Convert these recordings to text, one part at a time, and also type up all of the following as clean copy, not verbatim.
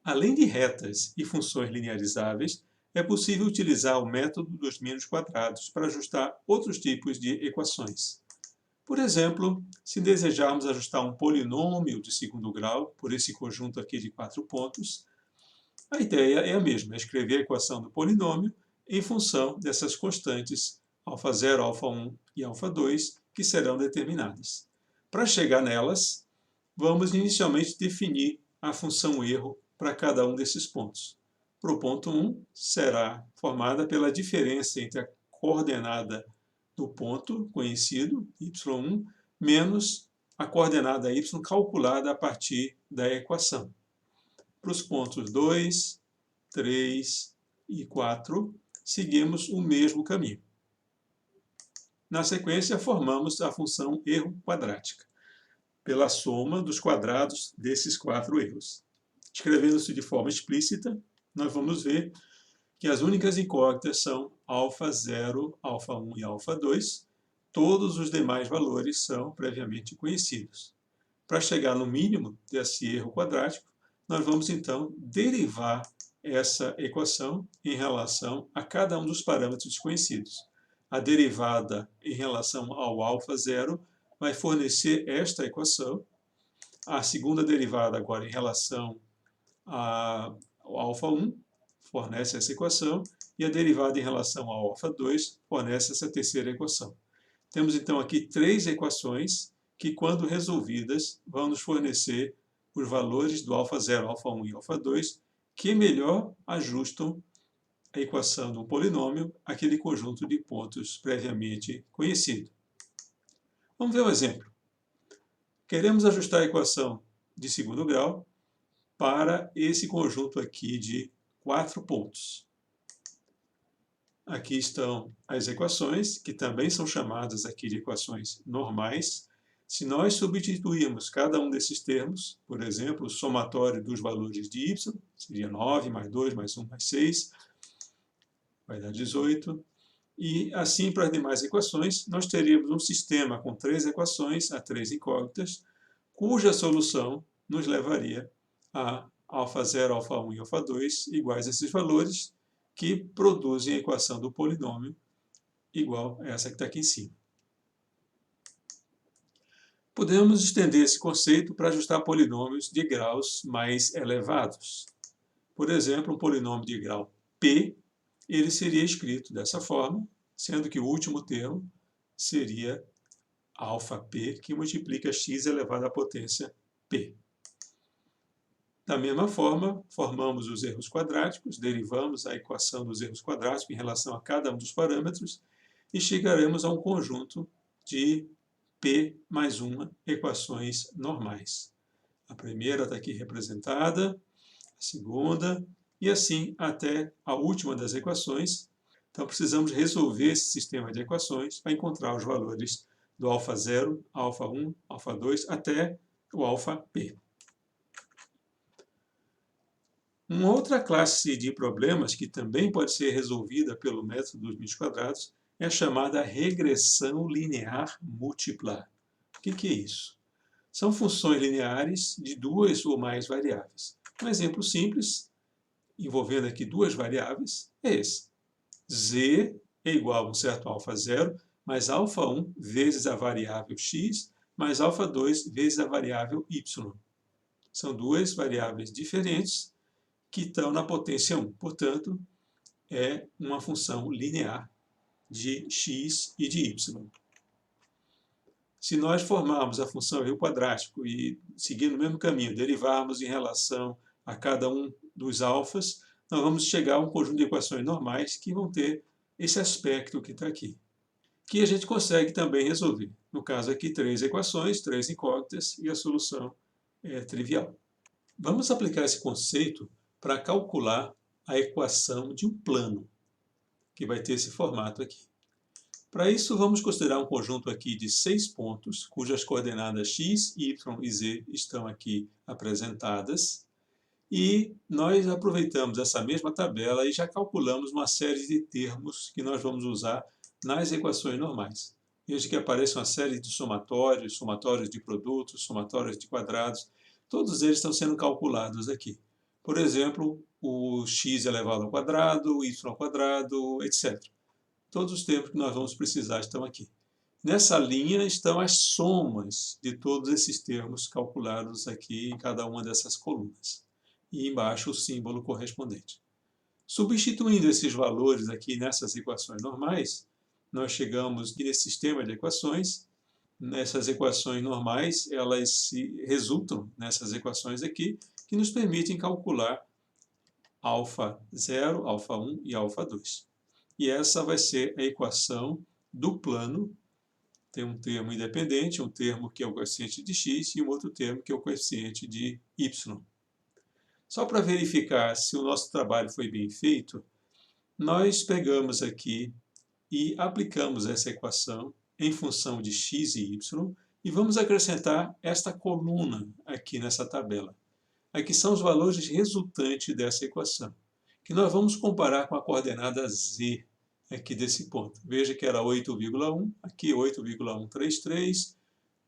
Além de retas e funções linearizáveis, é possível utilizar o método dos mínimos quadrados para ajustar outros tipos de equações. Por exemplo, se desejarmos ajustar um polinômio de segundo grau por esse conjunto aqui de 4 pontos, a ideia é a mesma, é escrever a equação do polinômio em função dessas constantes α0, α1 e α2 que serão determinadas. Para chegar nelas, vamos inicialmente definir a função erro para cada um desses pontos. Para o ponto 1, será formada pela diferença entre a coordenada do ponto conhecido, y1, menos a coordenada y calculada a partir da equação. Para os pontos 2, 3 e 4, seguimos o mesmo caminho. Na sequência, formamos a função erro quadrática, pela soma dos quadrados desses 4 erros. Escrevendo-se de forma explícita, nós vamos ver que as únicas incógnitas são α0, α1 e α2. Todos os demais valores são previamente conhecidos. Para chegar no mínimo desse erro quadrático, nós vamos então derivar essa equação em relação a cada um dos parâmetros desconhecidos. A derivada em relação ao α0 vai fornecer esta equação. A segunda derivada agora em relação ao α1 fornece essa equação, e a derivada em relação ao α2 fornece essa terceira equação. Temos então aqui 3 equações que, quando resolvidas, vão nos fornecer os valores do α0, α1 e α2 que melhor ajustam a equação do polinômio àquele conjunto de pontos previamente conhecido. Vamos ver um exemplo. Queremos ajustar a equação de segundo grau para esse conjunto aqui de 4 pontos. Aqui estão as equações, que também são chamadas aqui de equações normais. Se nós substituirmos cada um desses termos, por exemplo, o somatório dos valores de y, seria 9 mais 2 mais 1 mais 6, vai dar 18. E assim para as demais equações, nós teríamos um sistema com 3 equações, a 3 incógnitas, cuja solução nos levaria a α0, α1 e α2 iguais a esses valores, que produzem a equação do polinômio igual a essa que está aqui em cima. Podemos estender esse conceito para ajustar polinômios de graus mais elevados. Por exemplo, um polinômio de grau p, ele seria escrito dessa forma, sendo que o último termo seria αp, que multiplica x elevado à potência p. Da mesma forma, formamos os erros quadráticos, derivamos a equação dos erros quadráticos em relação a cada um dos parâmetros e chegaremos a um conjunto de p mais 1 equações normais. A primeira está aqui representada, a segunda, e assim até a última das equações. Então precisamos resolver esse sistema de equações para encontrar os valores do α0, α1, α2 até o αp. Uma outra classe de problemas que também pode ser resolvida pelo método dos mínimos quadrados é a chamada regressão linear múltipla. O que é isso? São funções lineares de 2 ou mais variáveis. Um exemplo simples, envolvendo aqui 2 variáveis, é esse. Z é igual a um certo α0 mais α1 vezes a variável x mais α2 vezes a variável y. São 2 variáveis diferentes que estão na potência 1. Portanto, é uma função linear de x e de y. Se nós formarmos a função erro quadrático e seguir no mesmo caminho, derivarmos em relação a cada um dos alfas, nós vamos chegar a um conjunto de equações normais que vão ter esse aspecto que está aqui, que a gente consegue também resolver. No caso aqui, 3 equações, 3 incógnitas, e a solução é trivial. Vamos aplicar esse conceito para calcular a equação de um plano, que vai ter esse formato aqui. Para isso, vamos considerar um conjunto aqui de 6 pontos, cujas coordenadas x, y e z estão aqui apresentadas. E nós aproveitamos essa mesma tabela e já calculamos uma série de termos que nós vamos usar nas equações normais. Veja que aparece uma série de somatórios, somatórios de produtos, somatórios de quadrados. Todos eles estão sendo calculados aqui. Por exemplo, o x elevado ao quadrado, o y ao quadrado, etc. Todos os termos que nós vamos precisar estão aqui. Nessa linha estão as somas de todos esses termos calculados aqui em cada uma dessas colunas. E embaixo o símbolo correspondente. Substituindo esses valores aqui nessas equações normais, nós chegamos nesse sistema de equações. Nessas equações normais, elas resultam nessas equações aqui, que nos permitem calcular alfa 0, alfa 1 e alfa 2. E essa vai ser a equação do plano. Tem um termo independente, um termo que é o coeficiente de x e um outro termo que é o coeficiente de y. Só para verificar se o nosso trabalho foi bem feito, nós pegamos aqui e aplicamos essa equação em função de x e y e vamos acrescentar esta coluna aqui nessa tabela. Aqui são os valores resultantes dessa equação, que nós vamos comparar com a coordenada z aqui desse ponto. Veja que era 8,1, aqui 8,133,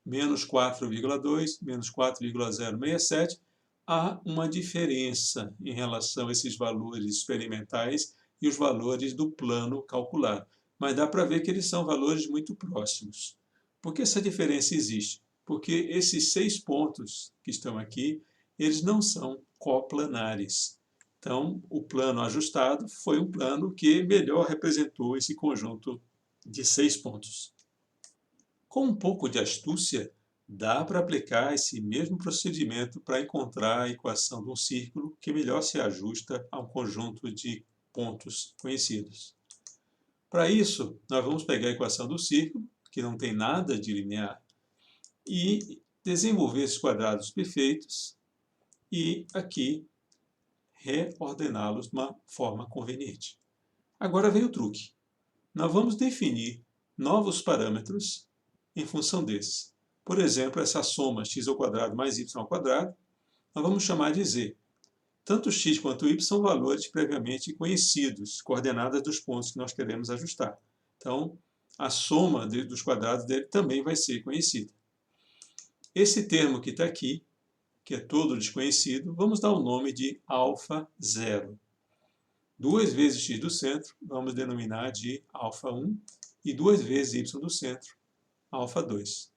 menos 4,2, menos 4,067. Há uma diferença em relação a esses valores experimentais e os valores do plano calculado. Mas dá para ver que eles são valores muito próximos. Por que essa diferença existe? Porque esses 6 pontos que estão aqui, eles não são coplanares. Então, o plano ajustado foi um plano que melhor representou esse conjunto de 6 pontos. Com um pouco de astúcia, dá para aplicar esse mesmo procedimento para encontrar a equação de um círculo que melhor se ajusta a um conjunto de pontos conhecidos. Para isso, nós vamos pegar a equação do círculo, que não tem nada de linear, e desenvolver esses quadrados perfeitos e aqui reordená-los de uma forma conveniente. Agora vem o truque. Nós vamos definir novos parâmetros em função desses. Por exemplo, essa soma x ao quadrado mais y ao quadrado, nós vamos chamar de z. Tanto x quanto y são valores previamente conhecidos, coordenadas dos pontos que nós queremos ajustar. Então, a soma dos quadrados dele também vai ser conhecida. Esse termo que está aqui, que é todo desconhecido, vamos dar o nome de alfa 0. 2 vezes x do centro, vamos denominar de alfa 1, e 2 vezes y do centro, alfa 2.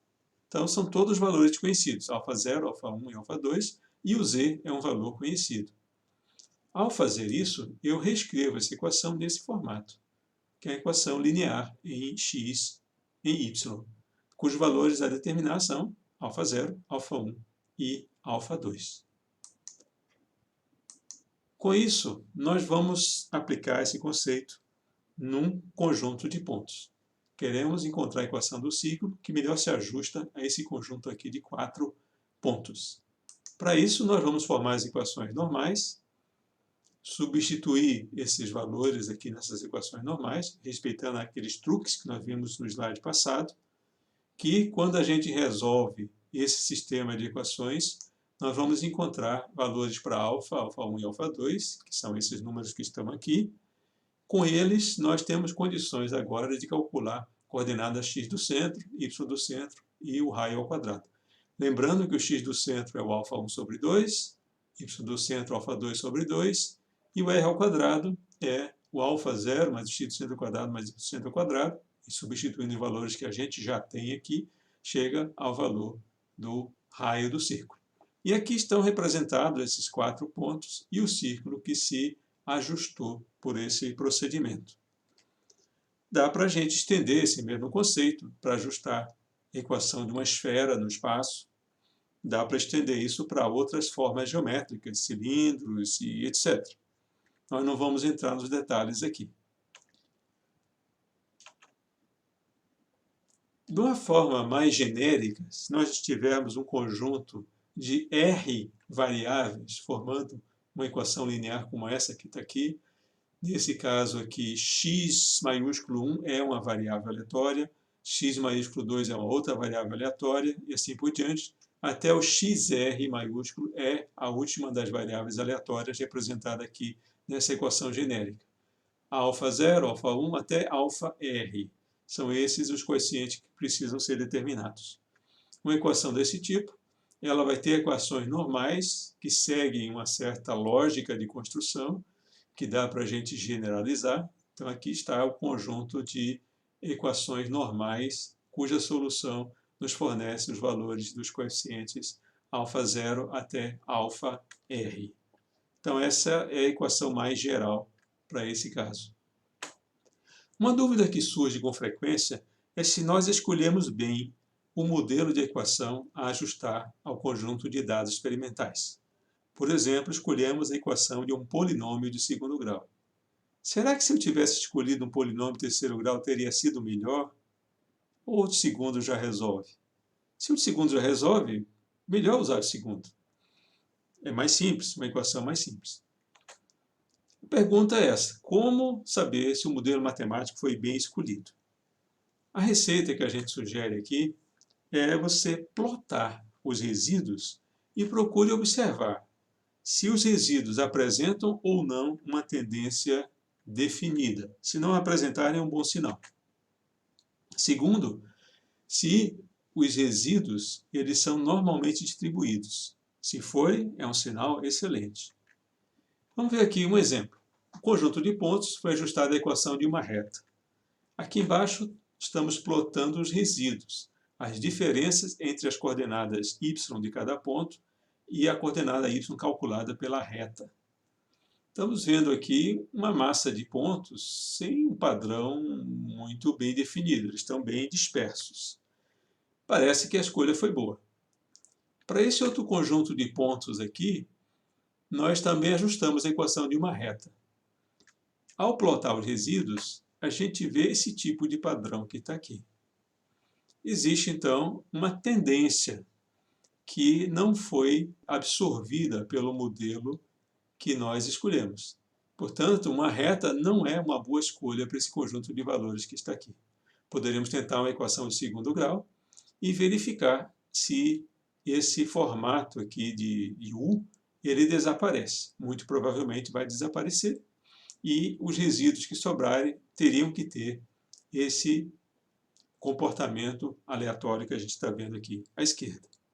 Então, são todos valores desconhecidos, alfa 0, alfa 1 e alfa 2, e o z é um valor conhecido. Ao fazer isso, eu reescrevo essa equação nesse formato, que é a equação linear em x em y, cujos valores a determinar são alfa 0, alfa 1 e alfa 2. Com isso, nós vamos aplicar esse conceito num conjunto de pontos. Queremos encontrar a equação do círculo que melhor se ajusta a esse conjunto aqui de 4 pontos. Para isso, nós vamos formar as equações normais, substituir esses valores aqui nessas equações normais, respeitando aqueles truques que nós vimos no slide passado, que quando a gente resolve esse sistema de equações, nós vamos encontrar valores para alfa, alfa 1 e alfa 2, que são esses números que estão aqui. Com eles, nós temos condições agora de calcular coordenadas x do centro, y do centro e o raio ao quadrado. Lembrando que o x do centro é o alfa 1 sobre 2, y do centro alfa 2 sobre 2, e o r ao quadrado é o alfa 0 mais o x do centro ao quadrado mais y do centro ao quadrado, e substituindo os valores que a gente já tem aqui, chega ao valor do raio do círculo. E aqui estão representados esses 4 pontos e o círculo que se ajustou por esse procedimento. Dá para a gente estender esse mesmo conceito para ajustar a equação de uma esfera no espaço. Dá para estender isso para outras formas geométricas, cilindros e etc. Nós não vamos entrar nos detalhes aqui. De uma forma mais genérica, se nós tivermos um conjunto de R variáveis formando uma equação linear como essa que está aqui, nesse caso aqui, x maiúsculo 1 é uma variável aleatória, x maiúsculo 2 é uma outra variável aleatória, e assim por diante, até o xr maiúsculo é a última das variáveis aleatórias representada aqui nessa equação genérica. Alfa 0, alfa 1 até alfa r. São esses os coeficientes que precisam ser determinados. Uma equação desse tipo ela vai ter equações normais que seguem uma certa lógica de construção, que dá para a gente generalizar. Então, aqui está o conjunto de equações normais, cuja solução nos fornece os valores dos coeficientes α0 até αr. Então, essa é a equação mais geral para esse caso. Uma dúvida que surge com frequência é se nós escolhemos bem o modelo de equação a ajustar ao conjunto de dados experimentais. Por exemplo, escolhemos a equação de um polinômio de segundo grau. Será que se eu tivesse escolhido um polinômio de terceiro grau teria sido melhor? Ou o de segundo já resolve? Se o de segundo já resolve, melhor usar o de segundo. É mais simples, uma equação mais simples. A pergunta é essa: como saber se o modelo matemático foi bem escolhido? A receita que a gente sugere aqui é você plotar os resíduos e procure observar se os resíduos apresentam ou não uma tendência definida. Se não apresentarem, é um bom sinal. Segundo, se os resíduos eles são normalmente distribuídos. Se forem, é um sinal excelente. Vamos ver aqui um exemplo. O conjunto de pontos foi ajustado à equação de uma reta. Aqui embaixo estamos plotando os resíduos, as diferenças entre as coordenadas y de cada ponto e a coordenada y calculada pela reta. Estamos vendo aqui uma massa de pontos sem um padrão muito bem definido, eles estão bem dispersos. Parece que a escolha foi boa. Para esse outro conjunto de pontos aqui, nós também ajustamos a equação de uma reta. Ao plotar os resíduos, a gente vê esse tipo de padrão que está aqui. Existe, então, uma tendência que não foi absorvida pelo modelo que nós escolhemos. Portanto, uma reta não é uma boa escolha para esse conjunto de valores que está aqui. Poderíamos tentar uma equação de segundo grau e verificar se esse formato aqui de U ele desaparece. Muito provavelmente vai desaparecer e os resíduos que sobrarem teriam que ter esse comportamento aleatório que a gente está vendo aqui à esquerda.